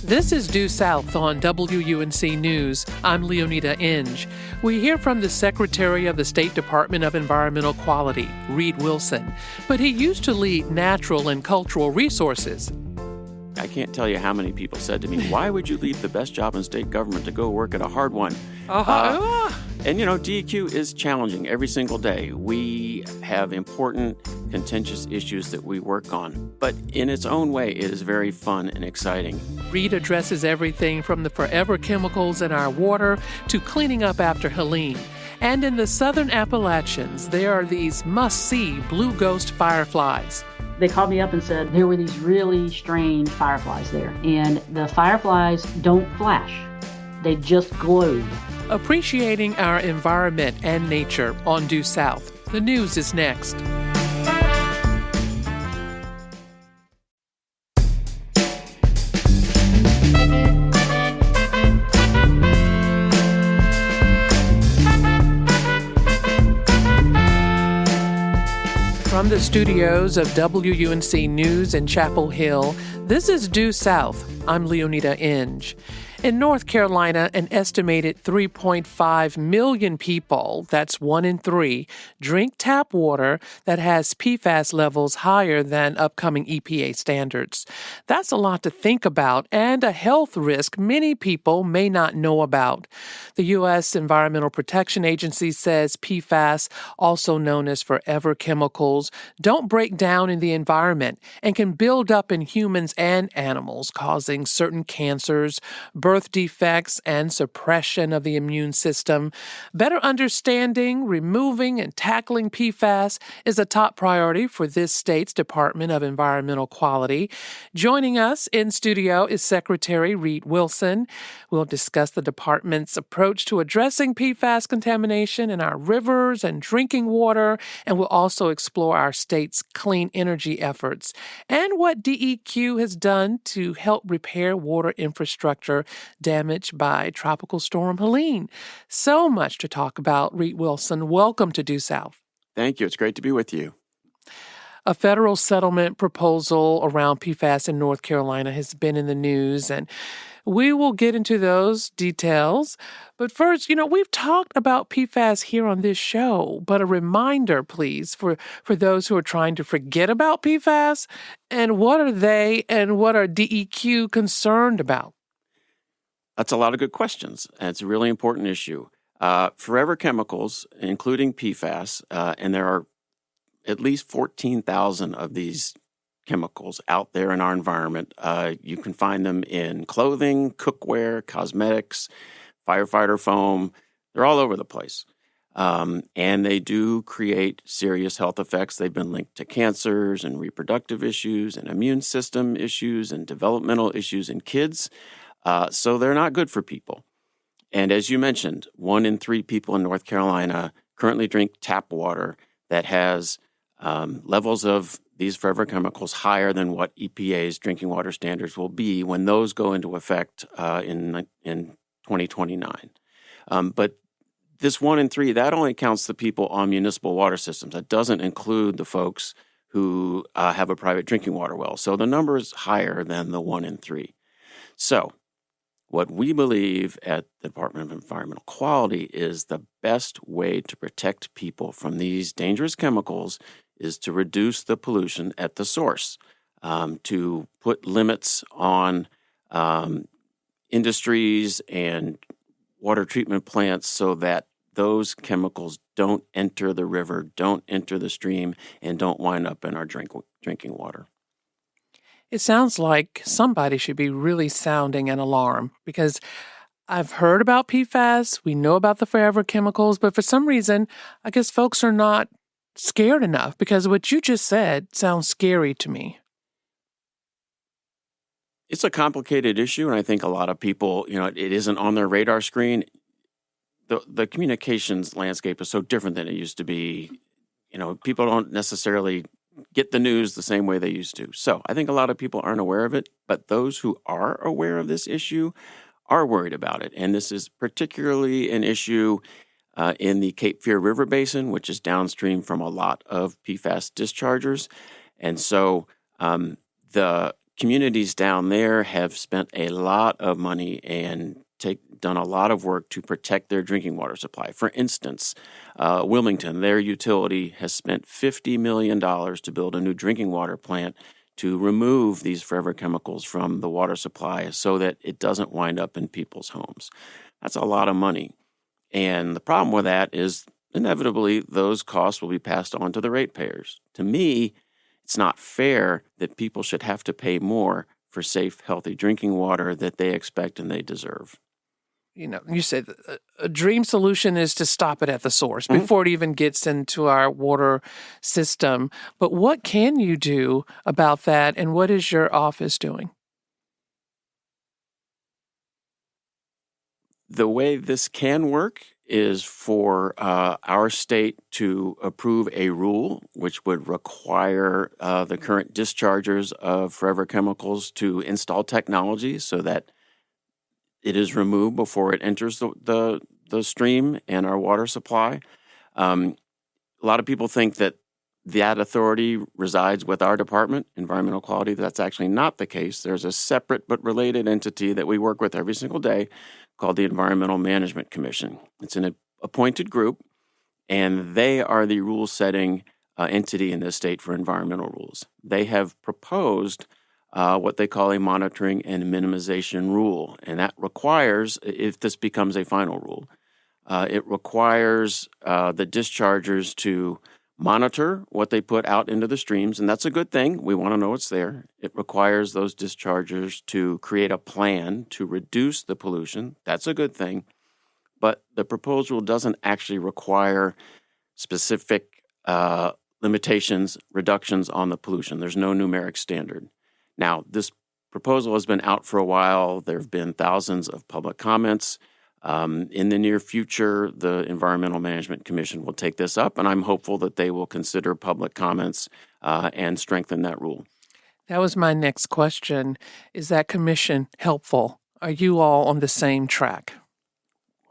This is Due South on WUNC News. I'm Leoneda Inge. We hear from the Secretary of the State Department of Environmental Quality, Reid Wilson, but he used to lead natural and cultural resources. I can't tell you how many people said to me, why would you leave the best job in state government to go work at a hard one? And DEQ is challenging every single day. We have important, contentious issues that we work on. But in its own way, it is very fun and exciting. Reid addresses everything from the forever chemicals in our water to cleaning up after Helene. And in the Southern Appalachians, there are these must-see blue ghost fireflies. They called me up and said there were these really strange fireflies there. And the fireflies don't flash. They just glow. Appreciating our environment and nature on Due South. The news is next. From the studios of WUNC News in Chapel Hill, this is Due South. I'm Leoneda Inge. In North Carolina, an estimated 3.5 million people, that's 1 in 3, drink tap water that has PFAS levels higher than upcoming EPA standards. That's a lot to think about and a health risk many people may not know about. The U.S. Environmental Protection Agency says PFAS, also known as forever chemicals, don't break down in the environment and can build up in humans and animals, causing certain cancers, birth defects, and suppression of the immune system. Better understanding, removing, and tackling PFAS is a top priority for this state's Department of Environmental Quality. Joining us in studio is Secretary Reid Wilson. We'll discuss the department's approach to addressing PFAS contamination in our rivers and drinking water, and we'll also explore our state's clean energy efforts and what DEQ has done to help repair water infrastructure damaged by Tropical Storm Helene. So much to talk about. Reid Wilson, welcome to Due South. Thank you. It's great to be with you. A federal settlement proposal around PFAS in North Carolina has been in the news, and we will get into those details. But first, we've talked about PFAS here on this show, but a reminder, please, for those who are trying to forget about PFAS, and what are they and what are DEQ concerned about? That's a lot of good questions, and it's a really important issue. Forever chemicals, including PFAS, and there are at least 14,000 of these chemicals out there in our environment. You can find them in clothing, cookware, cosmetics, firefighter foam. They're all over the place. And they do create serious health effects. They've been linked to cancers and reproductive issues and immune system issues and developmental issues in kids. So they're not good for people. And as you mentioned, 1 in 3 people in North Carolina currently drink tap water that has levels of these forever chemicals higher than what EPA's drinking water standards will be when those go into effect in 2029. But this 1 in 3, that only counts the people on municipal water systems. That doesn't include the folks who have a private drinking water well. So the number is higher than the 1 in 3. So what we believe at the Department of Environmental Quality is the best way to protect people from these dangerous chemicals is to reduce the pollution at the source, to put limits on industries and water treatment plants so that those chemicals don't enter the river, don't enter the stream, and don't wind up in our drinking water. It sounds like somebody should be really sounding an alarm because I've heard about PFAS, we know about the forever chemicals, but for some reason, I guess folks are not scared enough because what you just said sounds scary to me. It's a complicated issue, and I think a lot of people, it isn't on their radar screen. The communications landscape is so different than it used to be. People don't necessarily get the news the same way they used to. So I think a lot of people aren't aware of it, but those who are aware of this issue are worried about it. And this is particularly an issue in the Cape Fear River Basin, which is downstream from a lot of PFAS dischargers. And so the communities down there have spent a lot of money and done a lot of work to protect their drinking water supply. For instance, Wilmington, their utility, has spent $50 million to build a new drinking water plant to remove these forever chemicals from the water supply so that it doesn't wind up in people's homes. That's a lot of money. And the problem with that is inevitably those costs will be passed on to the ratepayers. To me, it's not fair that people should have to pay more for safe, healthy drinking water that they expect and they deserve. You said a dream solution is to stop it at the source before it even gets into our water system. But what can you do about that, and what is your office doing? The way this can work is for our state to approve a rule which would require the current dischargers of forever chemicals to install technology so that it is removed before it enters the stream and our water supply. A lot of people think that authority resides with our department, environmental quality. That's actually not the case. There's a separate but related entity that we work with every single day called the Environmental Management Commission. It's an appointed group, and they are the rule-setting entity in this state for environmental rules. They have proposed what they call a monitoring and minimization rule. And that requires, if this becomes a final rule, it requires the dischargers to monitor what they put out into the streams, and that's a good thing. We want to know what's there. It requires those dischargers to create a plan to reduce the pollution. That's a good thing. But the proposed rule doesn't actually require specific limitations, reductions on the pollution. There's no numeric standard. Now, this proposal has been out for a while. There have been thousands of public comments. In the near future, the Environmental Management Commission will take this up, and I'm hopeful that they will consider public comments and strengthen that rule. That was my next question. Is that commission helpful? Are you all on the same track?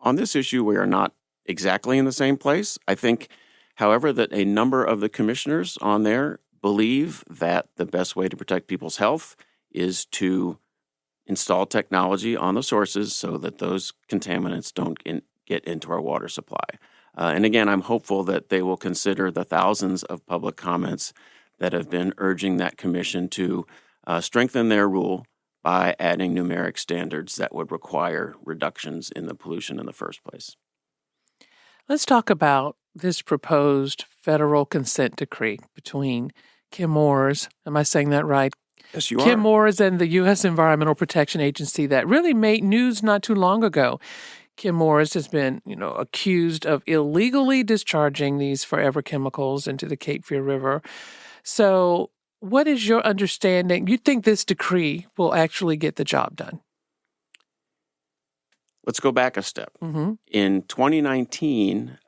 On this issue, we are not exactly in the same place. I think, however, that a number of the commissioners on there believe that the best way to protect people's health is to install technology on the sources so that those contaminants don't get into our water supply. And again, I'm hopeful that they will consider the thousands of public comments that have been urging that commission to strengthen their rule by adding numeric standards that would require reductions in the pollution in the first place. Let's talk about this proposed federal consent decree between Kim Moores, am I saying that right? Yes, you Kim are. Moores and the U.S. Environmental Protection Agency that really made news not too long ago. Kim Moores has been, accused of illegally discharging these forever chemicals into the Cape Fear River. So what is your understanding? You think this decree will actually get the job done? Let's go back a step. Mm-hmm. In 2019,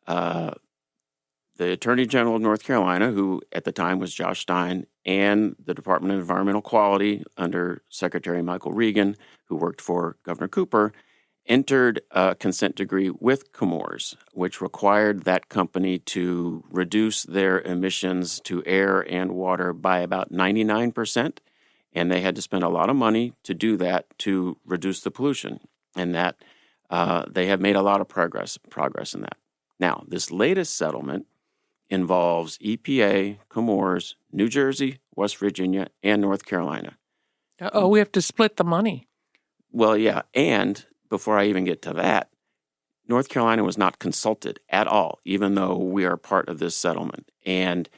the Attorney General of North Carolina, who at the time was Josh Stein, and the Department of Environmental Quality under Secretary Michael Regan, who worked for Governor Cooper, entered a consent decree with Chemours, which required that company to reduce their emissions to air and water by about 99%, and they had to spend a lot of money to do that to reduce the pollution, and that they have made a lot of progress in that. Now, this latest settlement involves EPA, Chemours, New Jersey, West Virginia, and North Carolina. We have to split the money. Well, yeah, and before I even get to that, North Carolina was not consulted at all, even though we are part of this settlement. And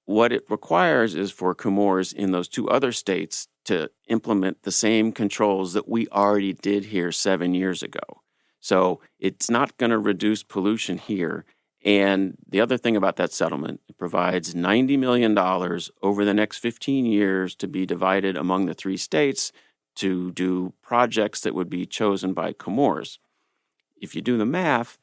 what it requires is for Chemours in those two other states to implement the same controls that we already did here 7 years ago. So it's not going to reduce pollution here. And the other thing about that settlement, it provides $90 million over the next 15 years to be divided among the three states to do projects that would be chosen by Chemours. If you do the math,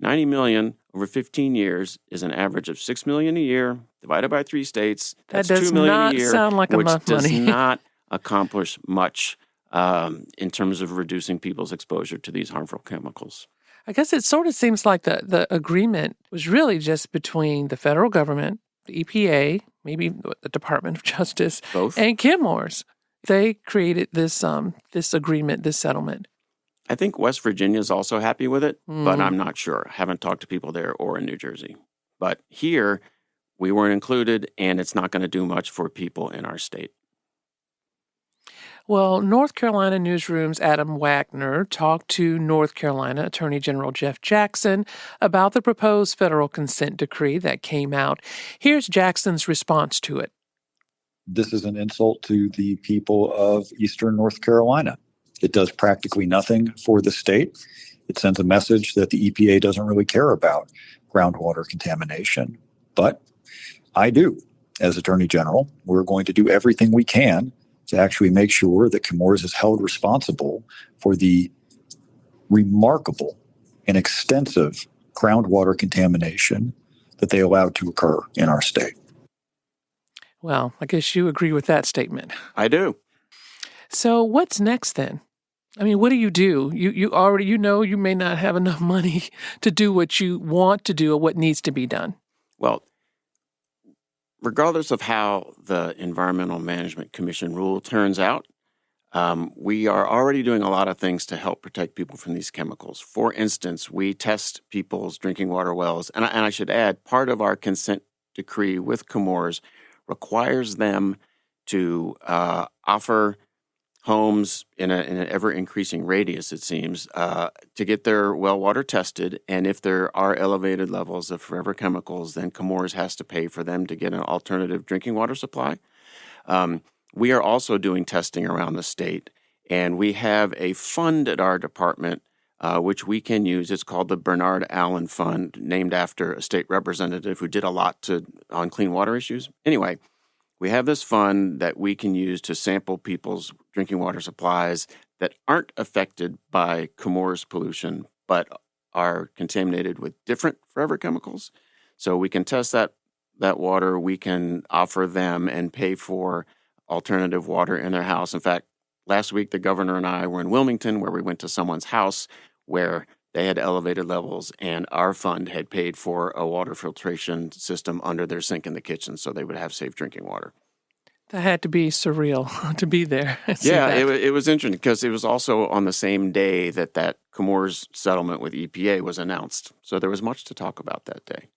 $90 million over 15 years is an average of $6 million a year divided by three states. That's $2 million a year, sound like which enough does money. not accomplish much in terms of reducing people's exposure to these harmful chemicals. I guess it sort of seems like the agreement was really just between the federal government, the EPA, maybe the Department of Justice, Both. and Chemours. They created this agreement, this settlement. I think West Virginia is also happy with it, but I'm not sure. I haven't talked to people there or in New Jersey. But here, we weren't included, and it's not going to do much for people in our state. Well, North Carolina Newsroom's Adam Wagner talked to North Carolina Attorney General Jeff Jackson about the proposed federal consent decree that came out. Here's Jackson's response to it. This is an insult to the people of Eastern North Carolina. It does practically nothing for the state. It sends a message that the EPA doesn't really care about groundwater contamination. But I do. As Attorney General, we're going to do everything we can to actually make sure that Chemours is held responsible for the remarkable and extensive groundwater contamination that they allowed to occur in our state. Well, I guess you agree with that statement. I do. So what's next then? I mean, what do? You already, you may not have enough money to do what you want to do or what needs to be done. Well, regardless of how the Environmental Management Commission rule turns out, we are already doing a lot of things to help protect people from these chemicals. For instance, we test people's drinking water wells. And I should add, part of our consent decree with Chemours requires them to offer homes in an ever-increasing radius, it seems, to get their well water tested. And if there are elevated levels of forever chemicals, then Chemours has to pay for them to get an alternative drinking water supply. We are also doing testing around the state, and we have a fund at our department which we can use. It's called the Bernard Allen Fund, named after a state representative who did a lot on clean water issues. Anyway, we have this fund that we can use to sample people's drinking water supplies that aren't affected by Chemours pollution, but are contaminated with different forever chemicals. So we can test that water. We can offer them and pay for alternative water in their house. In fact, last week, the governor and I were in Wilmington, where we went to someone's house where they had elevated levels, and our fund had paid for a water filtration system under their sink in the kitchen so they would have safe drinking water. That had to be surreal to be there. Yeah, it was interesting because it was also on the same day that Chemours settlement with EPA was announced. So there was much to talk about that day.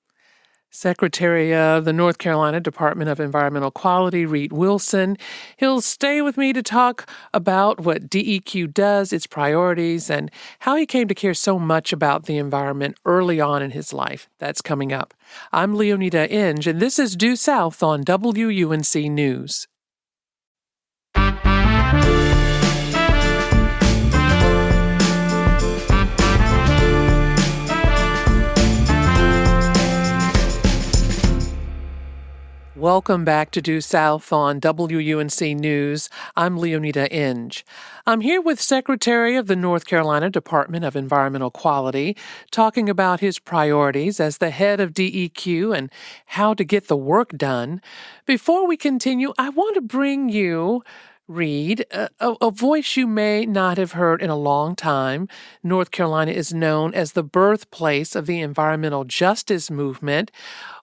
Secretary of the North Carolina Department of Environmental Quality, Reid Wilson. He'll stay with me to talk about what DEQ does, its priorities, and how he came to care so much about the environment early on in his life. That's coming up. I'm Leoneda Inge, and this is Due South on WUNC News. Welcome back to Due South on WUNC News. I'm Leoneda Inge. I'm here with Secretary of the North Carolina Department of Environmental Quality, talking about his priorities as the head of DEQ and how to get the work done. Before we continue, I want to bring you Reid, a voice you may not have heard in a long time. North Carolina is known as the birthplace of the environmental justice movement.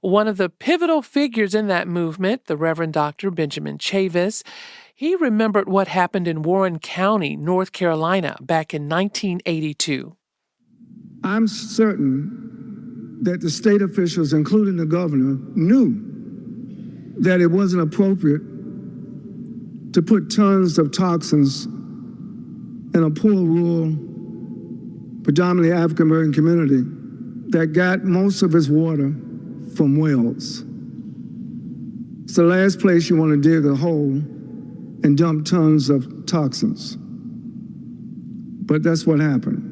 One of the pivotal figures in that movement, the Reverend Dr. Benjamin Chavis, he remembered what happened in Warren County, North Carolina, back in 1982. I'm certain that the state officials, including the governor, knew that it wasn't appropriate to put tons of toxins in a poor, rural, predominantly African-American community that got most of its water from wells. It's the last place you want to dig a hole and dump tons of toxins. But that's what happened.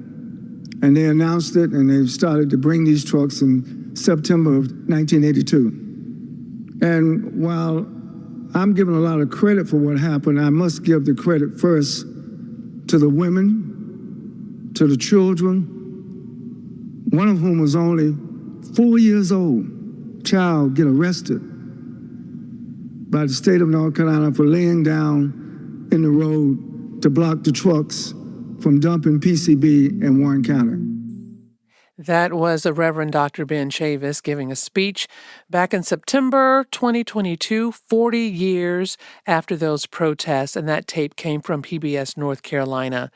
And they announced it, and they started to bring these trucks in September of 1982. And while I'm giving a lot of credit for what happened, I must give the credit first to the women, to the children, one of whom was only 4 years old, child get arrested by the state of North Carolina for laying down in the road to block the trucks from dumping PCB in Warren County. That was the Reverend Dr. Ben Chavis giving a speech back in September 2022, 40 years after those protests, and that tape came from PBS North Carolina.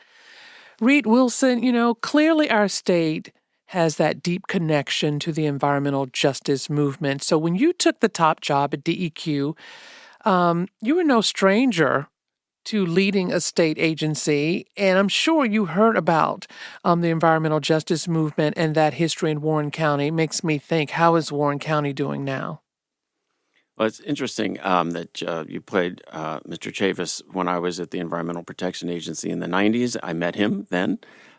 Reid Wilson, clearly our state has that deep connection to the environmental justice movement. So when you took the top job at DEQ, you were no stranger to leading a state agency, and I'm sure you heard about the environmental justice movement and that history in Warren County. Makes me think, how is Warren County doing now? Well, it's interesting that you played Mr. Chavis. When I was at the Environmental Protection Agency in the 90s, I met him then.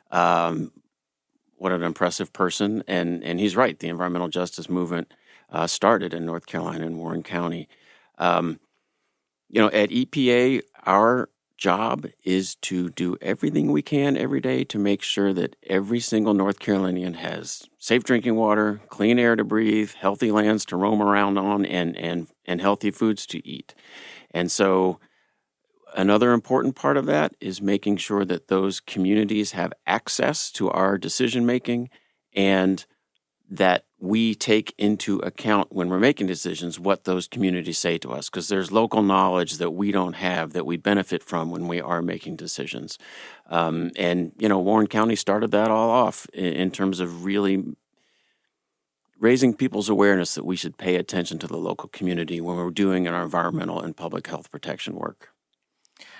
What an impressive person. And he's right. The environmental justice movement started in North Carolina and Warren County. At EPA, our job is to do everything we can every day to make sure that every single North Carolinian has safe drinking water, clean air to breathe, healthy lands to roam around on, and healthy foods to eat. And so another important part of that is making sure that those communities have access to our decision making and that we take into account when we're making decisions what those communities say to us, because there's local knowledge that we don't have that we benefit from when we are making decisions. Warren County started that all off in terms of really raising people's awareness that we should pay attention to the local community when we're doing our environmental and public health protection work.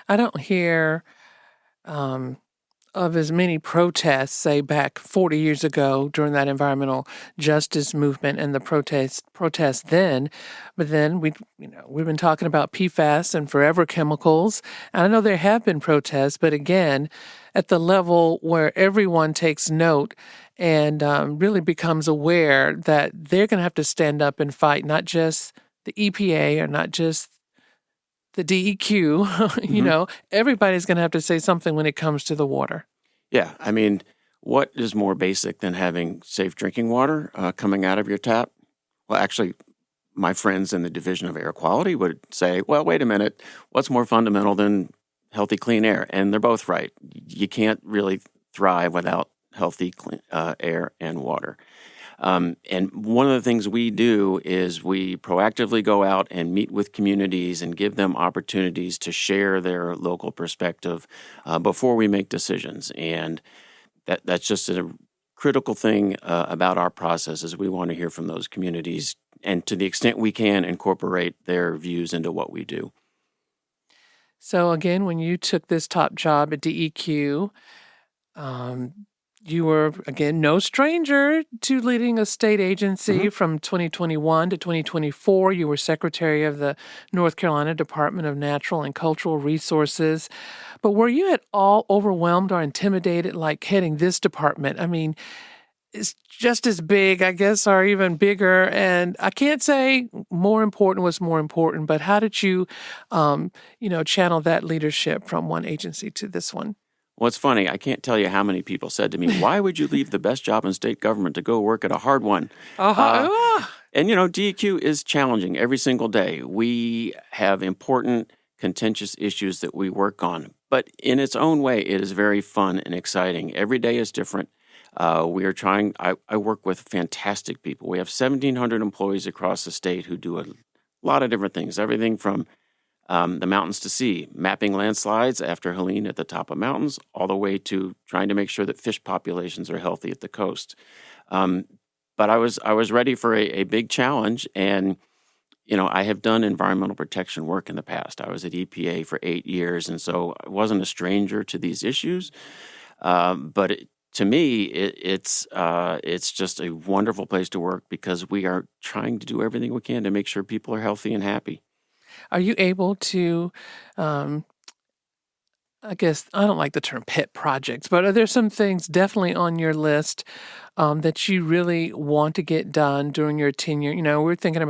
I don't hear of as many protests, say back 40 years ago during that environmental justice movement and the protests then. But then we've been talking about PFAS and forever chemicals. And I know there have been protests, but again, at the level where everyone takes note and really becomes aware that they're going to have to stand up and fight, not just the EPA or not just the DEQ, everybody's going to have to say something when it comes to the water. Yeah. I mean, what is more basic than having safe drinking water coming out of your tap? Well, actually, my friends in the Division of Air Quality would say, well, wait a minute, what's more fundamental than healthy, clean air? And they're both right. You can't really thrive without healthy, clean air and water. And one of the things we do is we proactively go out and meet with communities and give them opportunities to share their local perspective before we make decisions. And that's just a critical thing about our process is we want to hear from those communities and to the extent we can incorporate their views into what we do. So again, when you took this top job at DEQ, you were, again, no stranger to leading a state agency. From 2021 to 2024. You were secretary of the North Carolina Department of Natural and Cultural Resources. But were you at all overwhelmed or intimidated, like heading this department? I mean, it's just as big, I guess, or even bigger. And I can't say more important was more important, but how did you, channel that leadership from one agency to this one? Well, it's funny. I can't tell you how many people said to me, why would you leave the best job in state government to go work at a hard one? And, DEQ is challenging every single day. We have important, contentious issues that we work on. But in its own way, it is very fun and exciting. Every day is different. We are trying. I work with fantastic people. We have 1,700 employees across the state who do a lot of different things, everything from the mountains to sea, mapping landslides after Helene at the top of mountains, all the way to trying to make sure that fish populations are healthy at the coast. But I was ready for a big challenge, and I have done environmental protection work in the past. I was at EPA for 8 years, and so I wasn't a stranger to these issues. But to me, it's just a wonderful place to work because we are trying to do everything we can to make sure people are healthy and happy. Are you able to, I guess, I don't like the term pet projects, but are there some things definitely on your list that you really want to get done during your tenure? We're talking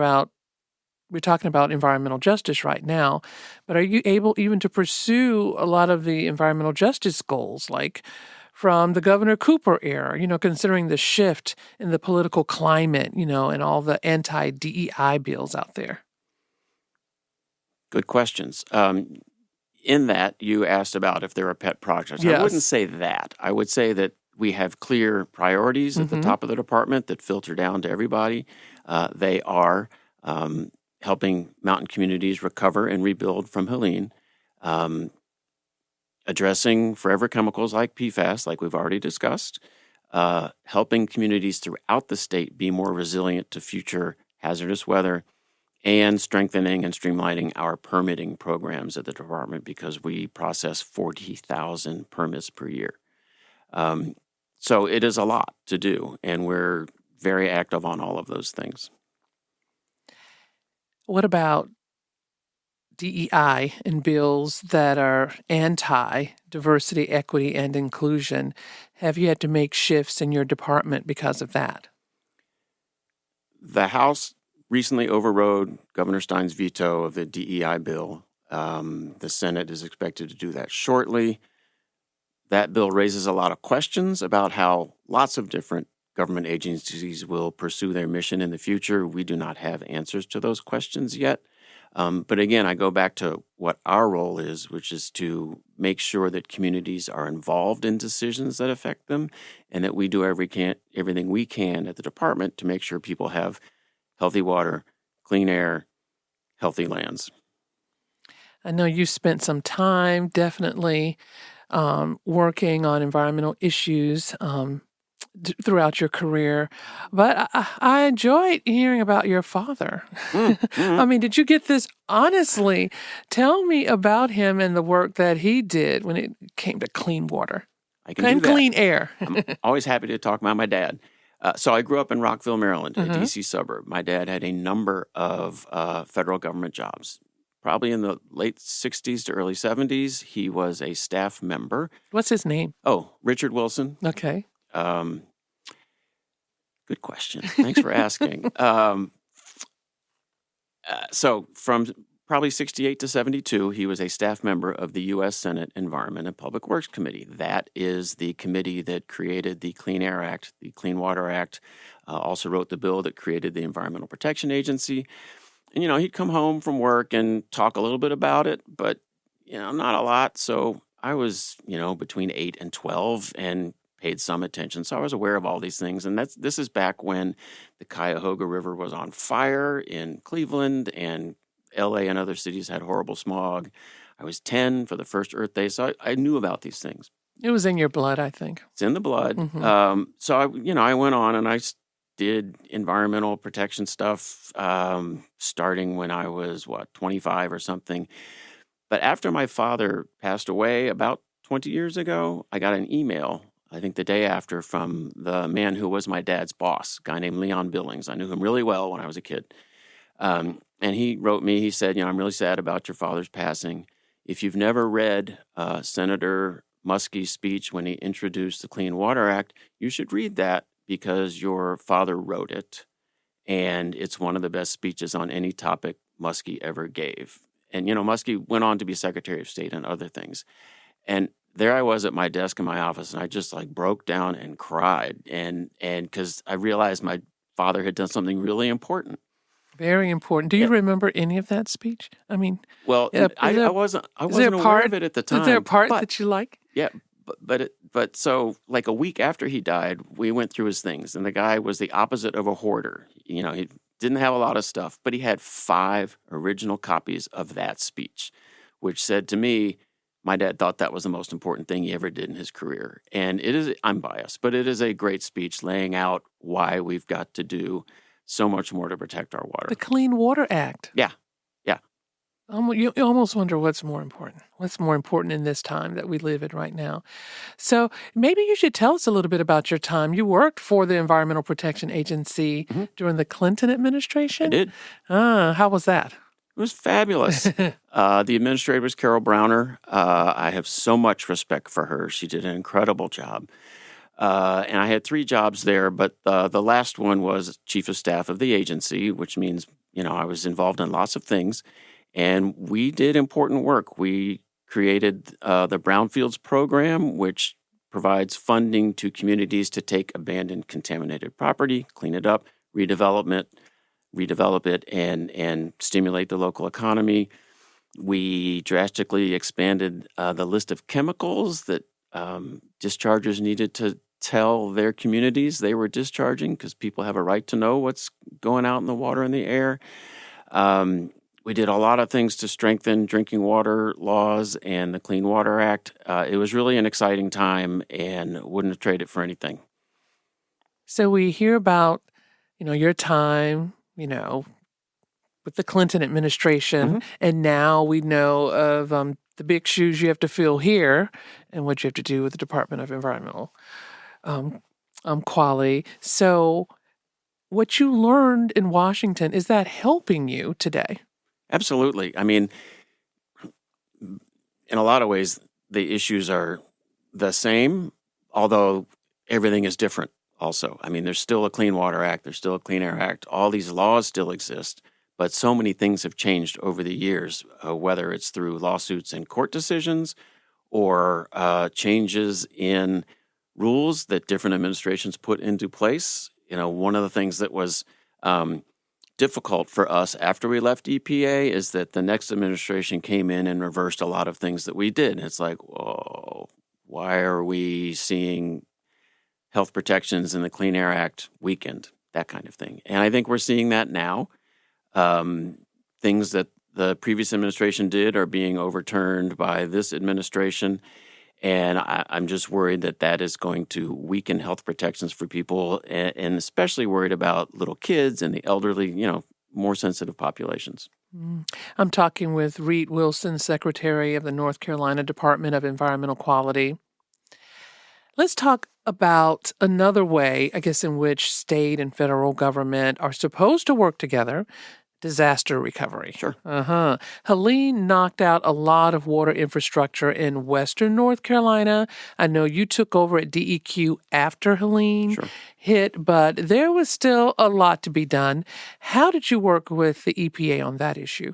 about environmental justice right now, but are you able even to pursue a lot of the environmental justice goals, like from the Governor Cooper era, considering the shift in the political climate, and all the anti-DEI bills out there? Good questions. In that, you asked about if there are pet projects. Yes. I wouldn't say that. I would say that we have clear priorities at the top of the department that filter down to everybody. They are helping mountain communities recover and rebuild from Helene, addressing forever chemicals like PFAS, like we've already discussed, helping communities throughout the state be more resilient to future hazardous weather, and strengthening and streamlining our permitting programs at the department because we process 40,000 permits per year. So it is a lot to do, and we're very active on all of those things. What about DEI and bills that are anti-diversity, equity, and inclusion? Have you had to make shifts in your department because of that? The House recently overrode Governor Stein's veto of the DEI bill. The Senate is expected to do that shortly. That bill raises a lot of questions about how lots of different government agencies will pursue their mission in the future. We do not have answers to those questions yet. But again, I go back to what our role is, which is to make sure that communities are involved in decisions that affect them, and that we do everything we can at the department to make sure people have healthy water, clean air, healthy lands. I know you spent some time definitely working on environmental issues throughout your career, but I enjoyed hearing about your father. I mean, did you get this? Honestly, tell me about him and the work that he did when it came to clean water and clean air. I'm always happy to talk about my dad. So I grew up in Rockville, Maryland, a D.C. suburb. My dad had a number of federal government jobs. Probably in the late 60s to early 70s, he was a staff member. What's his name? Oh, Richard Wilson. Okay. Good question. Thanks for asking. So from probably 68 to 72, he was a staff member of the U.S. Senate Environment and Public Works Committee. That is the committee that created the Clean Air Act, the Clean Water Act, also wrote the bill that created the Environmental Protection Agency. And, he'd come home from work and talk a little bit about it, but, not a lot. So I was, between 8 and 12 and paid some attention. So I was aware of all these things. And this is back when the Cuyahoga River was on fire in Cleveland, and L.A. and other cities had horrible smog. I was 10 for the first Earth Day, so I knew about these things. It was in your blood, I think. It's in the blood. So I went on and I did environmental protection stuff starting when I was, 25 or something. But after my father passed away about 20 years ago, I got an email, I think the day after, from the man who was my dad's boss, a guy named Leon Billings. I knew him really well when I was a kid. And he wrote me, he said, I'm really sad about your father's passing. If you've never read Senator Muskie's speech when he introduced the Clean Water Act, you should read that because your father wrote it. And it's one of the best speeches on any topic Muskie ever gave. And, Muskie went on to be Secretary of State and other things. And there I was at my desk in my office, and I just broke down and cried. And because I realized my father had done something really important. Very important. Do you remember any of that speech? I mean, well, I wasn't aware of it at the time. Is there a part that you like? Yeah, but so a week after he died, we went through his things, and the guy was the opposite of a hoarder. He didn't have a lot of stuff, but he had 5 original copies of that speech, which said to me, my dad thought that was the most important thing he ever did in his career. And I'm biased, but it is a great speech laying out why we've got to do so much more to protect our water. The Clean Water Act. Yeah. You almost wonder what's more important. What's more important in this time that we live in right now? So maybe you should tell us a little bit about your time. You worked for the Environmental Protection Agency during the Clinton administration? I did. How was that? It was fabulous. The administrator was Carol Browner. I have so much respect for her. She did an incredible job. And I had 3 jobs there, but the last one was chief of staff of the agency, which means, I was involved in lots of things. And we did important work. We created the Brownfields program, which provides funding to communities to take abandoned, contaminated property, clean it up, redevelop it, and stimulate the local economy. We drastically expanded the list of chemicals that dischargers needed to tell their communities they were discharging because people have a right to know what's going out in the water and the air. We did a lot of things to strengthen drinking water laws and the Clean Water Act. It was really an exciting time and wouldn't have traded it for anything. So we hear about, your time, with the Clinton administration, and now we know of the big shoes you have to fill here and what you have to do with the Department of Environmental Quality. So what you learned in Washington, is that helping you today? Absolutely. I mean, in a lot of ways, the issues are the same, although everything is different also. I mean, there's still a Clean Water Act, there's still a Clean Air Act. All these laws still exist, but so many things have changed over the years, whether it's through lawsuits and court decisions or changes in rules that different administrations put into place. One of the things that was difficult for us after we left EPA is that the next administration came in and reversed a lot of things that we did. And it's like, whoa, why are we seeing health protections in the Clean Air Act weakened? That kind of thing. And I think we're seeing that now. Things that the previous administration did are being overturned by this administration. And I'm just worried that that is going to weaken health protections for people, and especially worried about little kids and the elderly, more sensitive populations. I'm talking with Reid Wilson, Secretary of the North Carolina Department of Environmental Quality. Let's talk about another way, I guess, in which state and federal government are supposed to work together. Disaster recovery. Sure. Helene knocked out a lot of water infrastructure in western North Carolina. I know you took over at DEQ after Helene hit, but there was still a lot to be done. How did you work with the EPA on that issue?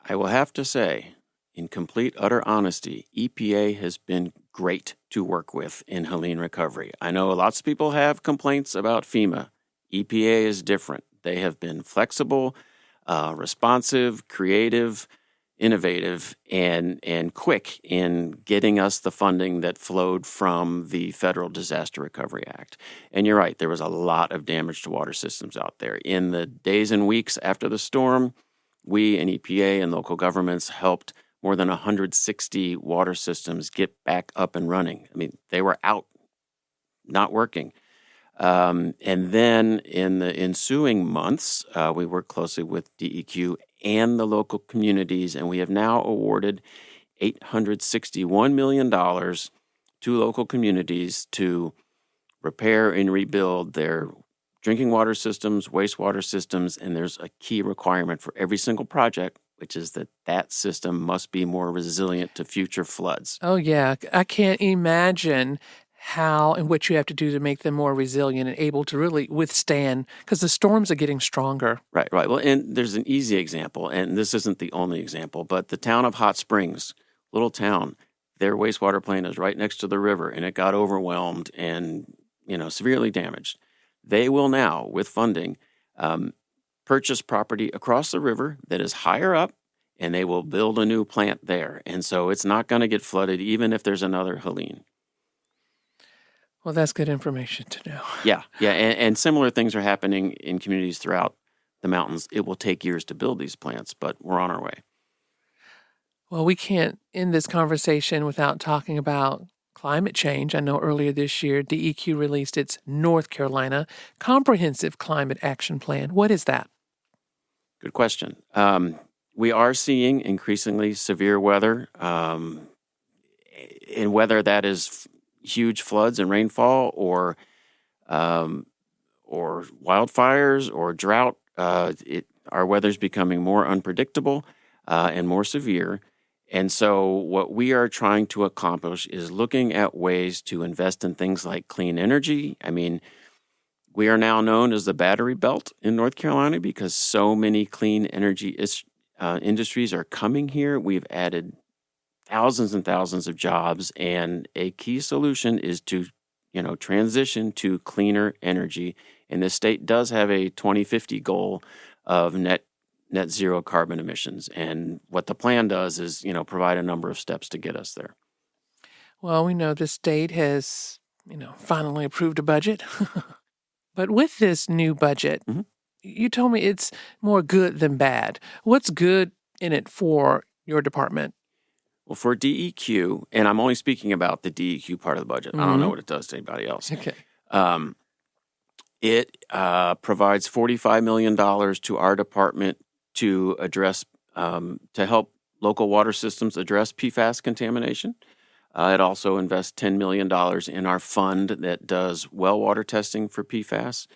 I will have to say, in complete, utter honesty, EPA has been great to work with in Helene recovery. I know lots of people have complaints about FEMA. EPA is different. They have been flexible, responsive, creative, innovative, and quick in getting us the funding that flowed from the Federal Disaster Recovery Act. And you're right, there was a lot of damage to water systems out there. In the days and weeks after the storm, we and EPA and local governments helped more than 160 water systems get back up and running. I mean, they were out, not working. And then in the ensuing months, we worked closely with DEQ and the local communities, and we have now awarded $861 million to local communities to repair and rebuild their drinking water systems, wastewater systems, and there's a key requirement for every single project, which is that that system must be more resilient to future floods. Oh, yeah. I can't imagine how and what you have to do to make them more resilient and able to really withstand, because the storms are getting stronger. Right. Well, and there's an easy example, and this isn't the only example, but the town of Hot Springs, little town, their wastewater plant is right next to the river, and it got overwhelmed and, severely damaged. They will now, with funding, purchase property across the river that is higher up, and they will build a new plant there. And so it's not going to get flooded, even if there's another Helene. Well, that's good information to know. Yeah. And similar things are happening in communities throughout the mountains. It will take years to build these plants, but we're on our way. Well, we can't end this conversation without talking about climate change. I know earlier this year, DEQ released its North Carolina Comprehensive Climate Action Plan. What is that? Good question. We are seeing increasingly severe weather, and whether that is huge floods and rainfall or wildfires or drought, our weather's becoming more unpredictable and more severe. And so what we are trying to accomplish is looking at ways to invest in things like clean energy. I mean, we are now known as the battery belt in North Carolina because so many clean energy industries are coming here. We've added thousands and thousands of jobs, and a key solution is to, transition to cleaner energy. And the state does have a 2050 goal of net zero carbon emissions. And what the plan does is, provide a number of steps to get us there. Well, we know the state has finally approved a budget. But with this new budget, you told me it's more good than bad. What's good in it for your department? Well, for DEQ, and I'm only speaking about the DEQ part of the budget. I don't know what it does to anybody else. Okay. It provides $45 million to our department to address, to help local water systems address PFAS contamination. It also invests $10 million in our fund that does well water testing for PFAS.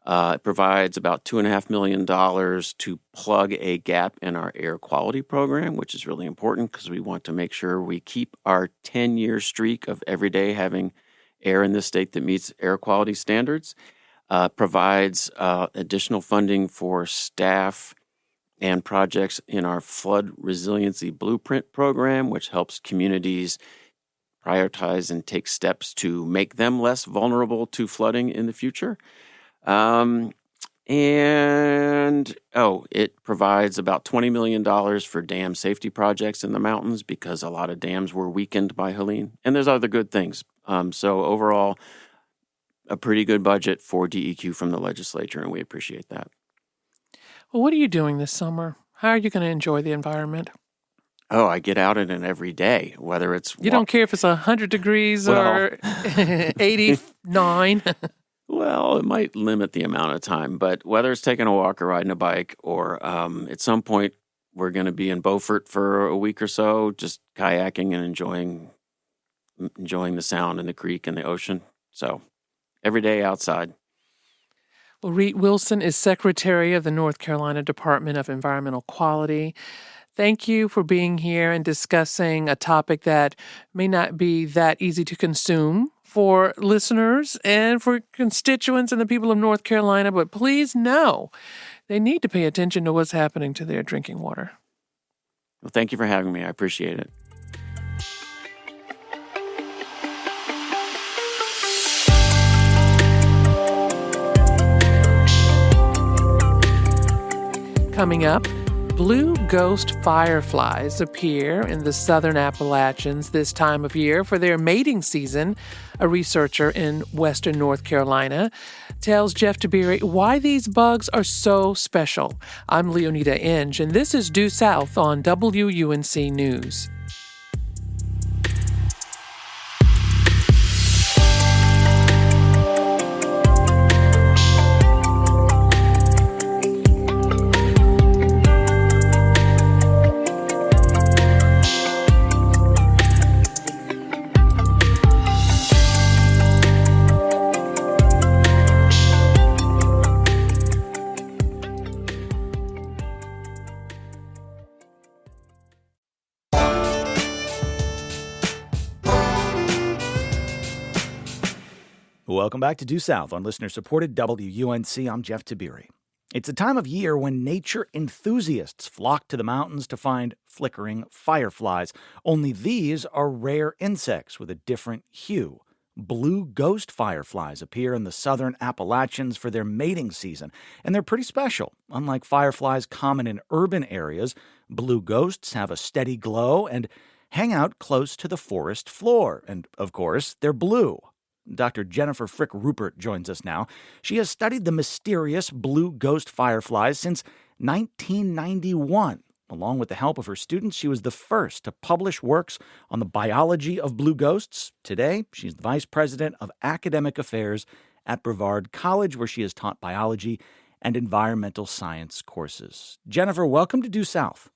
It provides about $2.5 million to plug a gap in our air quality program, which is really important because we want to make sure we keep our 10-year streak of every day having air in this state that meets air quality standards. Provides additional funding for staff and projects in our flood resiliency blueprint program, which helps communities prioritize and take steps to make them less vulnerable to flooding in the future. It provides about $20 million for dam safety projects in the mountains because a lot of dams were weakened by Helene. And there's other good things. So overall, a pretty good budget for DEQ from the legislature, and we appreciate that. Well, what are you doing this summer? How are you going to enjoy the environment? Oh, I get out in it every day, whether it's... You don't care if it's 100 degrees or 89? Well, it might limit the amount of time, but whether it's taking a walk or riding a bike or at some point we're going to be in Beaufort for a week or so, just kayaking and enjoying the sound and the creek and the ocean. So every day outside. Well, Reid Wilson is Secretary of the North Carolina Department of Environmental Quality. Thank you for being here and discussing a topic that may not be that easy to consume for listeners and for constituents and the people of North Carolina, but please know they need to pay attention to what's happening to their drinking water. Well, thank you for having me. I appreciate it. Coming up, blue ghost fireflies appear in the Southern Appalachians this time of year for their mating season. A researcher in Western North Carolina tells Jeff Tiberi why these bugs are so special. I'm Leoneda Inge, and this is Due South on WUNC News. Welcome back to Due South on listener-supported WUNC. I'm Jeff Tiberi. It's a time of year when nature enthusiasts flock to the mountains to find flickering fireflies. Only these are rare insects with a different hue. Blue ghost fireflies appear in the Southern Appalachians for their mating season, and they're pretty special. Unlike fireflies common in urban areas, blue ghosts have a steady glow and hang out close to the forest floor. And, of course, they're blue. Dr. Jennifer Frick-Ruppert joins us now. She has studied the mysterious blue ghost fireflies since 1991. Along with the help of her students, she was the first to publish works on the biology of blue ghosts. Today, she's the Vice President of Academic Affairs at Brevard College, where she has taught biology and environmental science courses. Jennifer, welcome to Due South.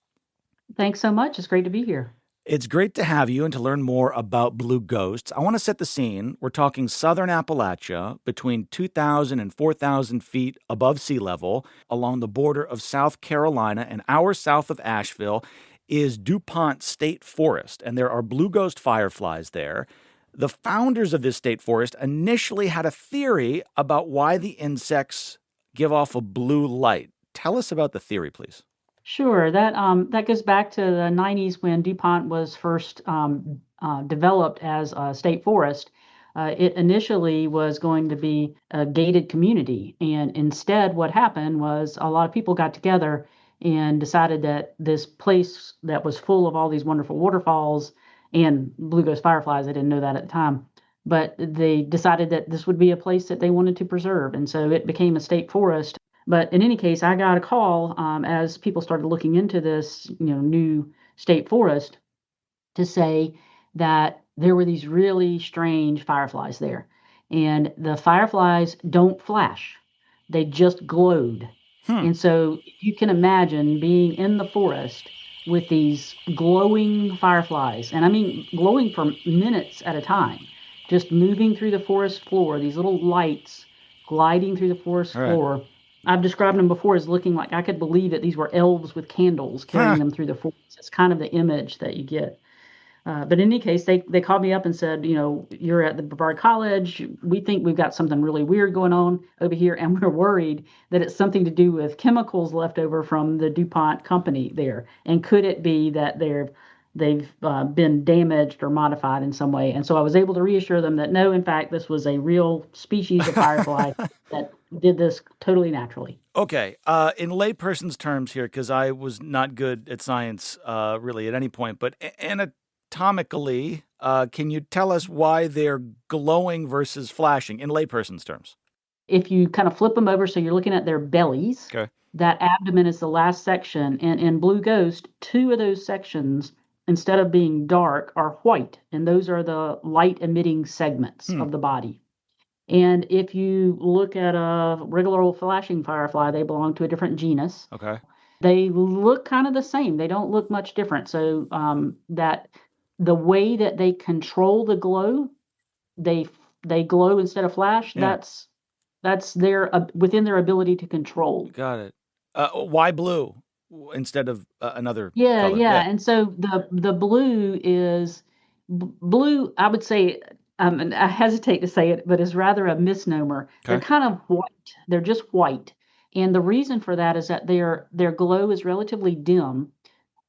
Thanks so much. It's great to be here. It's great to have you and to learn more about blue ghosts. I want to set the scene. We're talking Southern Appalachia, between 2,000 and 4,000 feet above sea level, along the border of South Carolina, and hours south of Asheville is DuPont State Forest, and there are blue ghost fireflies there. The founders of this state forest initially had a theory about why the insects give off a blue light. Tell us about the theory, please. Sure. That goes back to the 90s when DuPont was first developed as a state forest. It initially was going to be a gated community. And instead, what happened was a lot of people got together and decided that this place that was full of all these wonderful waterfalls and blue ghost fireflies, I didn't know that at the time, but they decided that this would be a place that they wanted to preserve. And so it became a state forest. But in any case, I got a call as people started looking into this, new state forest to say that there were these really strange fireflies there. And the fireflies don't flash. They just glowed. And so you can imagine being in the forest with these glowing fireflies, and I mean glowing for minutes at a time, just moving through the forest floor, these little lights gliding through the forest floor. I've described them before as looking like I could believe that these were elves with candles carrying them through the forest. It's kind of the image that you get. But in any case, they called me up and said, you're at the Brevard College. We think we've got something really weird going on over here, and we're worried that it's something to do with chemicals left over from the DuPont company there. And could it be that they've been damaged or modified in some way? And so I was able to reassure them that no, in fact, this was a real species of firefly that did this totally naturally. Okay. In layperson's terms here, because I was not good at science really at any point, but anatomically, can you tell us why they're glowing versus flashing in layperson's terms? If you kind of flip them over so you're looking at their bellies, that abdomen is the last section. And in Blue Ghost, 2 of those sections, instead of being dark, are white. And those are the light-emitting segments of the body. And if you look at a regular old flashing firefly, they belong to a different genus. Okay. They look kind of the same. They don't look much different. So that the way that they control the glow, they glow instead of flash. Yeah. That's their within their ability to control. Got it. Why blue instead of another color? Yeah. And so the blue is blue. I would say, and I hesitate to say it, but is rather a misnomer. Okay. They're kind of white. They're just white, and the reason for that is that their glow is relatively dim,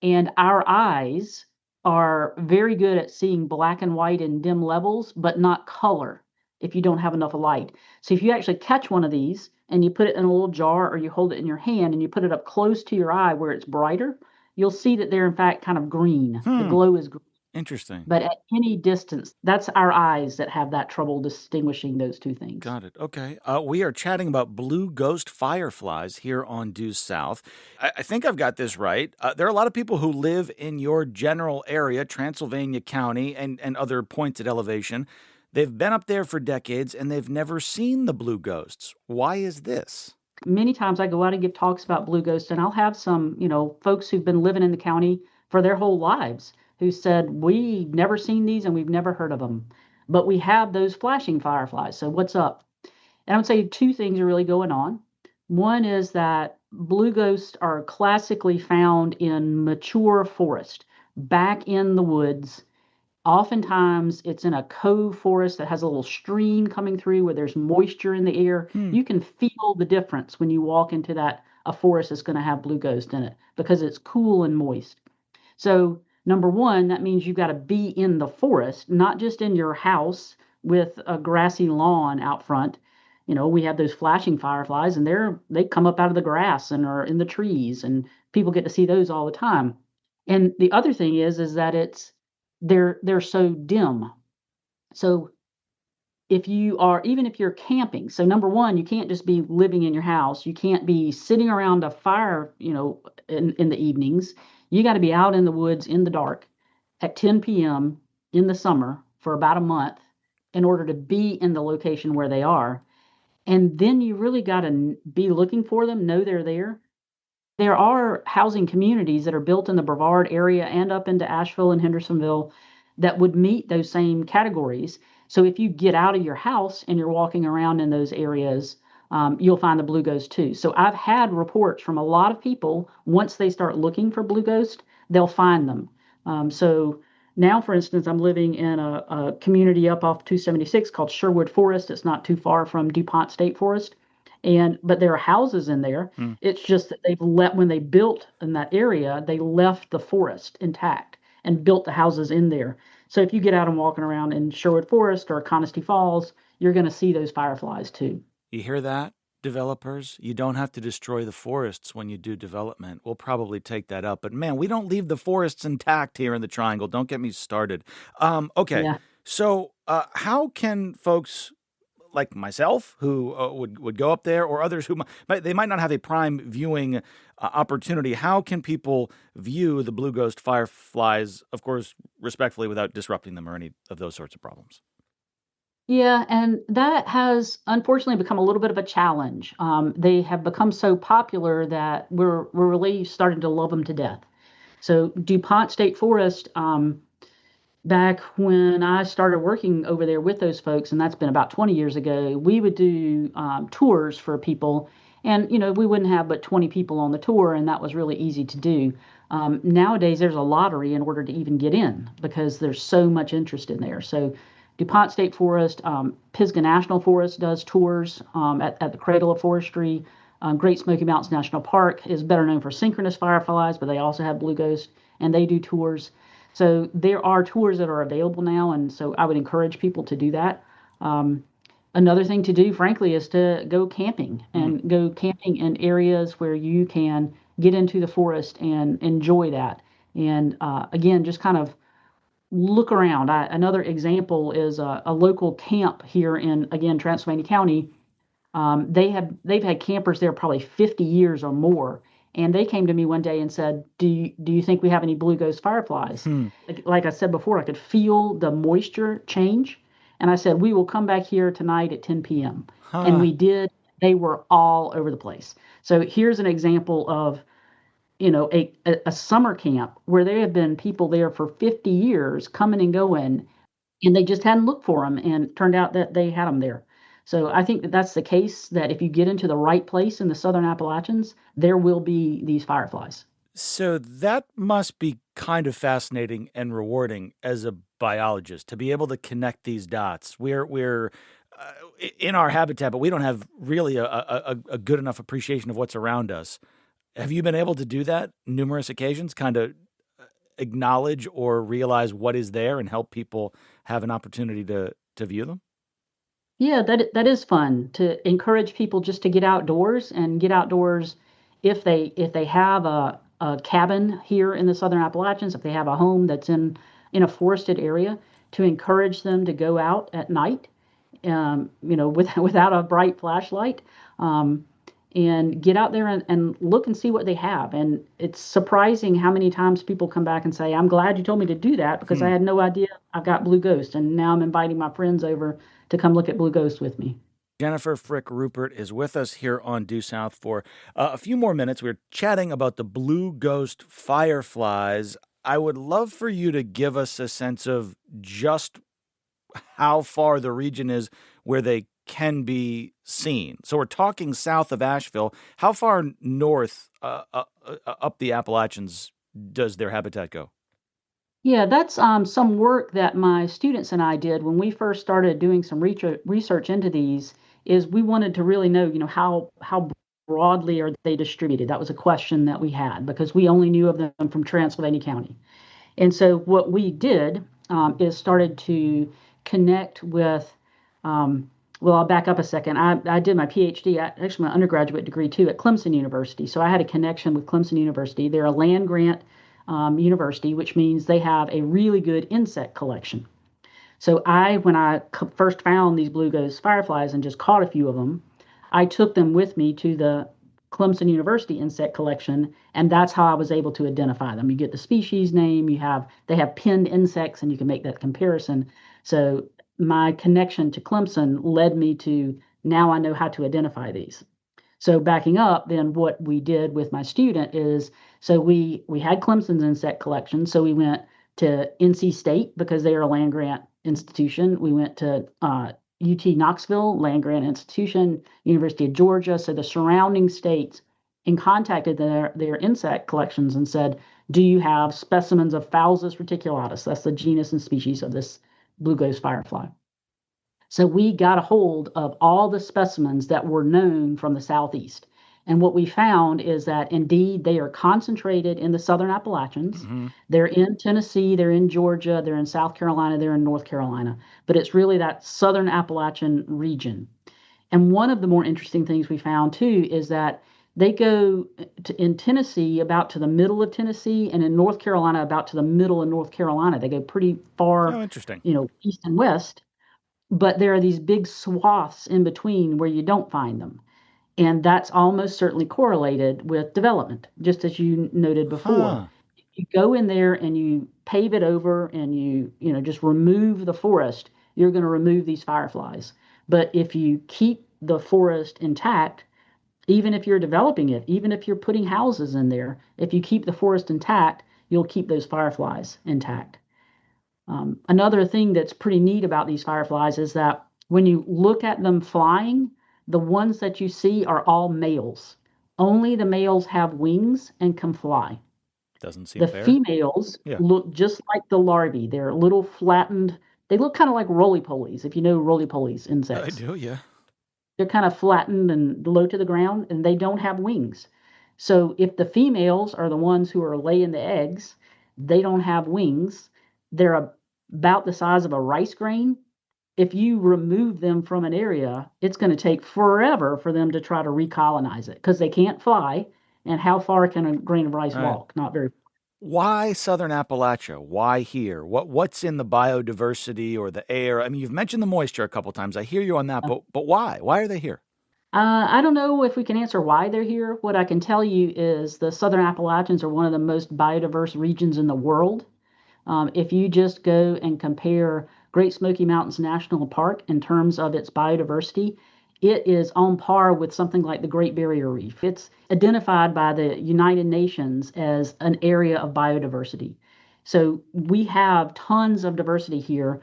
and our eyes are very good at seeing black and white in dim levels, but not color if you don't have enough light. So if you actually catch one of these and you put it in a little jar or you hold it in your hand and you put it up close to your eye where it's brighter, you'll see that they're in fact kind of green. The glow is green. Interesting. But at any distance, that's our eyes that have that trouble distinguishing those two things. Got it. Okay. We are chatting about blue ghost fireflies here on Due South. I think I've got this right. There are a lot of people who live in your general area, Transylvania County, and other points at elevation. They've been up there for decades, and they've never seen the blue ghosts. Why is this? Many times I go out and give talks about blue ghosts, and I'll have some, folks who've been living in the county for their whole lives who said, we've never seen these and we've never heard of them, but we have those flashing fireflies. So what's up? And I would say 2 things are really going on. One is that blue ghosts are classically found in mature forest, back in the woods. Oftentimes it's in a cove forest that has a little stream coming through where there's moisture in the air. You can feel the difference when you walk into a forest that's going to have blue ghost in it because it's cool and moist. So number 1, that means you've got to be in the forest, not just in your house with a grassy lawn out front. We have those flashing fireflies, and they come up out of the grass and are in the trees, and people get to see those all the time. And the other thing is that they're so dim. So even if you're camping, so number 1, you can't just be living in your house. You can't be sitting around a fire, in the evenings. You got to be out in the woods in the dark at 10 p.m. in the summer for about a month in order to be in the location where they are. And then you really got to be looking for them, know they're there. There are housing communities that are built in the Brevard area and up into Asheville and Hendersonville that would meet those same categories. So if you get out of your house and you're walking around in those areas, you'll find the blue ghost too. So I've had reports from a lot of people, once they start looking for blue ghost, they'll find them. So now, for instance, I'm living in a community up off 276 called Sherwood Forest. It's not too far from DuPont State Forest. But there are houses in there. It's just that when they built in that area, they left the forest intact and built the houses in there. So if you get out and walking around in Sherwood Forest or Conisty Falls, you're going to see those fireflies too. You hear that, developers? You don't have to destroy the forests when you do development. We'll probably take that up. But man, we don't leave the forests intact here in the Triangle. Don't get me started. Okay. Yeah. So, how can folks like myself who would go up there, or others who they might not have a prime viewing opportunity, how can people view the blue ghost fireflies, of course, respectfully, without disrupting them or any of those sorts of problems? Yeah, and that has unfortunately become a little bit of a challenge. They have become so popular that we're really starting to love them to death. So DuPont State Forest, back when I started working over there with those folks, and that's been about 20 years ago, we would do tours for people. And, we wouldn't have but 20 people on the tour, and that was really easy to do. Nowadays, there's a lottery in order to even get in because there's so much interest in there. So DuPont State Forest, Pisgah National Forest does tours at the Cradle of Forestry. Great Smoky Mountains National Park is better known for synchronous fireflies, but they also have blue ghost, and they do tours. So there are tours that are available now, and so I would encourage people to do that. Another thing to do, frankly, is to go camping and go camping in areas where you can get into the forest and enjoy that. And again, just kind of look around. Another example is a local camp here in, again, Transylvania County. They've had campers there probably 50 years or more. And they came to me one day and said, do you think we have any blue ghost fireflies? Like I said before, I could feel the moisture change. And I said, we will come back here tonight at 10 p.m. And we did. They were all over the place. So here's an example of, a summer camp where there have been people there for 50 years coming and going, and they just hadn't looked for them, and it turned out that they had them there. So I think that that's the case, that if you get into the right place in the Southern Appalachians, there will be these fireflies. So that must be kind of fascinating and rewarding as a biologist to be able to connect these dots. We're in our habitat, but we don't have really a good enough appreciation of what's around us. Have you been able to do that numerous occasions, kind of acknowledge or realize what is there and help people have an opportunity to view them? Yeah, that is fun to encourage people just to get outdoors and get outdoors if they have a cabin here in the Southern Appalachians, if they have a home that's in a forested area, to encourage them to go out at night, without a bright flashlight, and get out there and look and see what they have. And it's surprising how many times people come back and say, I'm glad you told me to do that because I had no idea I've got blue ghost. And now I'm inviting my friends over to come look at blue ghost with me. Jennifer Frick-Ruppert is with us here on Due South for a few more minutes. We're chatting about the blue ghost fireflies. I would love for you to give us a sense of just how far the region is where they can be seen. So we're talking south of Asheville. How far north up the Appalachians does their habitat go? Yeah, that's some work that my students and I did when we first started doing some research into these. Is we wanted to really know, how broadly are they distributed? That was a question that we had because we only knew of them from Transylvania County. And so what we did is started to connect with, well, I'll back up a second. I did my PhD, actually my undergraduate degree too, at Clemson University. So I had a connection with Clemson University. They're a land grant university, which means they have a really good insect collection. So when I first found these blue ghost fireflies and just caught a few of them, I took them with me to the Clemson University insect collection, and that's how I was able to identify them. You get the species name, they have pinned insects, and you can make that comparison. So my connection to Clemson led me to, now I know how to identify these. So backing up, then what we did with my student is, so we had Clemson's insect collection, so we went to NC State because they are a land grant institution. We went to UT Knoxville, land grant institution, University of Georgia, so the surrounding states, and contacted their insect collections and said, do you have specimens of Phallus reticulatus? That's the genus and species of this blue ghost firefly. So we got a hold of all the specimens that were known from the Southeast. And what we found is that indeed they are concentrated in the Southern Appalachians. Mm-hmm. They're in Tennessee, they're in Georgia, they're in South Carolina, they're in North Carolina. But it's really that Southern Appalachian region. And one of the more interesting things we found too is that They go in Tennessee about to the middle of Tennessee, and in North Carolina about to the middle of North Carolina. They go pretty far, Oh, interesting. East and west, but there are these big swaths in between where you don't find them. And that's almost certainly correlated with development, just as you noted before. Huh. You go in there and you pave it over and you just remove the forest, you're going to remove these fireflies. But if you keep the forest intact, even if you're developing it, even if you're putting houses in there, if you keep the forest intact, you'll keep those fireflies intact. Another thing that's pretty neat about these fireflies is that when you look at them flying, the ones that you see are all males. Only the males have wings and can fly. Doesn't seem The fair. females look just like the larvae. They're little flattened. They look kind of like roly-polies, if you know roly-polies insects. I do, yeah. They're kind of flattened and low to the ground, and they don't have wings. So if the females are the ones who are laying the eggs, they don't have wings. They're about the size of a rice grain. If you remove them from an area, it's going to take forever for them to try to recolonize it because they can't fly. And how far can a grain of rice walk? Not very far. Why Southern Appalachia? Why here? What's in the biodiversity or the air? I mean, you've mentioned the moisture a couple times. I hear you on that, but why? Why are they here? I don't know if we can answer why they're here. What I can tell you is the Southern Appalachians are one of the most biodiverse regions in the world. If you just go and compare Great Smoky Mountains National Park in terms of its biodiversity, it is on par with something like the Great Barrier Reef. It's identified by the United Nations as an area of biodiversity. So we have tons of diversity here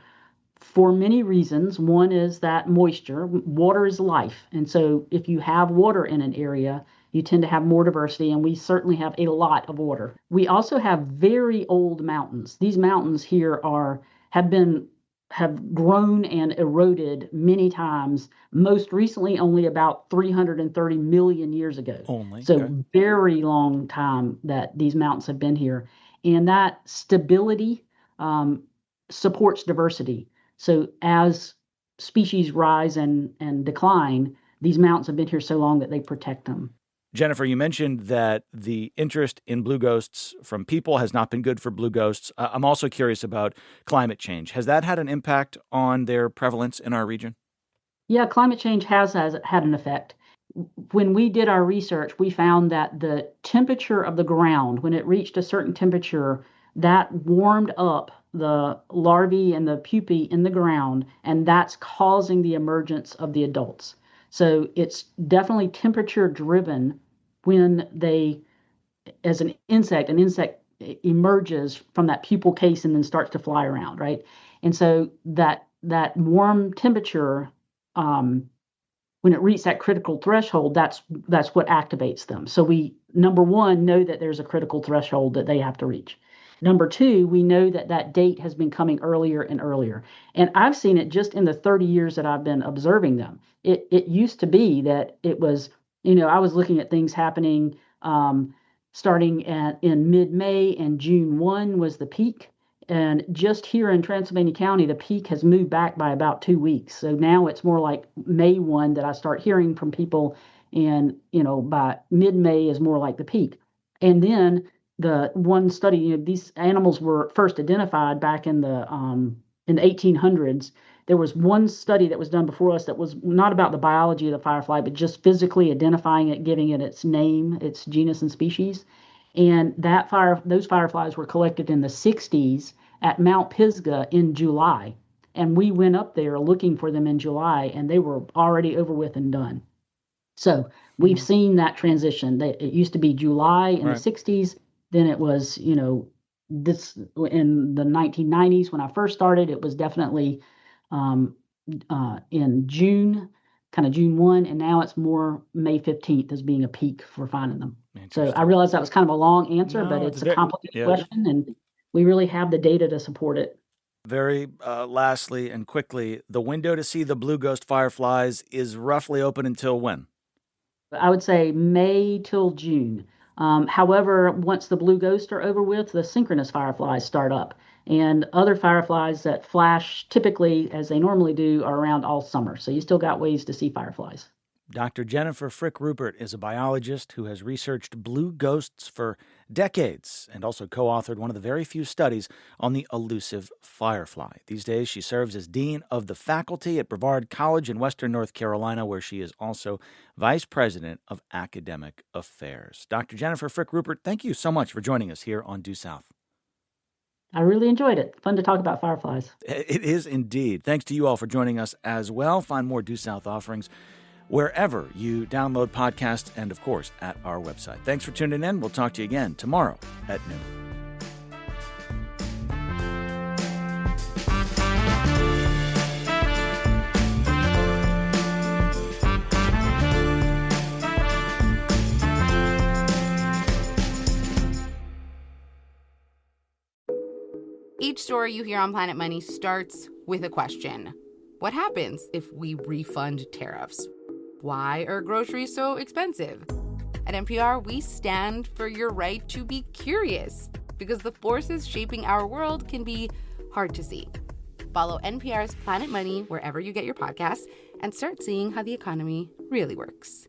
for many reasons. One is that moisture. Water is life. And so if you have water in an area, you tend to have more diversity, and we certainly have a lot of water. We also have very old mountains. These mountains here have grown and eroded many times, most recently only about 330 million years ago. Very long time that these mountains have been here. And that stability supports diversity. So as species rise and decline, these mountains have been here so long that they protect them. Jennifer, you mentioned that the interest in blue ghosts from people has not been good for blue ghosts. I'm also curious about climate change. Has that had an impact on their prevalence in our region? Yeah, climate change has had an effect. When we did our research, we found that the temperature of the ground, when it reached a certain temperature, that warmed up the larvae and the pupae in the ground, and that's causing the emergence of the adults. So it's definitely temperature driven when as an insect emerges from that pupal case and then starts to fly around, right? And so that warm temperature, when it reaches that critical threshold, that's what activates them. So we, number one, know that there's a critical threshold that they have to reach. Number two, we know that date has been coming earlier and earlier. And I've seen it just in the 30 years that I've been observing them. It used to be that it was, I was looking at things happening starting in mid-May, and June 1 was the peak. And just here in Transylvania County, the peak has moved back by about 2 weeks. So now it's more like May 1 that I start hearing from people. And, by mid-May is more like the peak. And then the one study, these animals were first identified back in the 1800s. There was one study that was done before us that was not about the biology of the firefly, but just physically identifying it, giving it its name, its genus and species. And those fireflies were collected in the 60s at Mount Pisgah in July. And we went up there looking for them in July, and they were already over with and done. So we've seen that transition. It used to be July in the 60s. Then it was, this in the 1990s when I first started, it was definitely in June, kind of June 1, and now it's more May 15th as being a peak for finding them. So I realize that was kind of a long answer, but it's a complicated question, and we really have the data to support it. Very lastly and quickly, the window to see the blue ghost fireflies is roughly open until when? I would say May till June. However, once the blue ghosts are over with, the synchronous fireflies start up. And other fireflies that flash typically, as they normally do, are around all summer. So you still got ways to see fireflies. Dr. Jennifer Frick-Ruppert is a biologist who has researched blue ghosts for decades and also co-authored one of the very few studies on the elusive firefly. These days, she serves as dean of the faculty at Brevard College in Western North Carolina, where she is also vice president of academic affairs. Dr. Jennifer Frick-Ruppert, thank you so much for joining us here on Due South. I really enjoyed it. Fun to talk about fireflies. It is indeed. Thanks to you all for joining us as well. Find more Due South offerings wherever you download podcasts and, of course, at our website. Thanks for tuning in. We'll talk to you again tomorrow at noon. Each story you hear on Planet Money starts with a question. What happens if we refund tariffs? Why are groceries so expensive? At NPR, we stand for your right to be curious, because the forces shaping our world can be hard to see. Follow NPR's Planet Money wherever you get your podcasts and start seeing how the economy really works.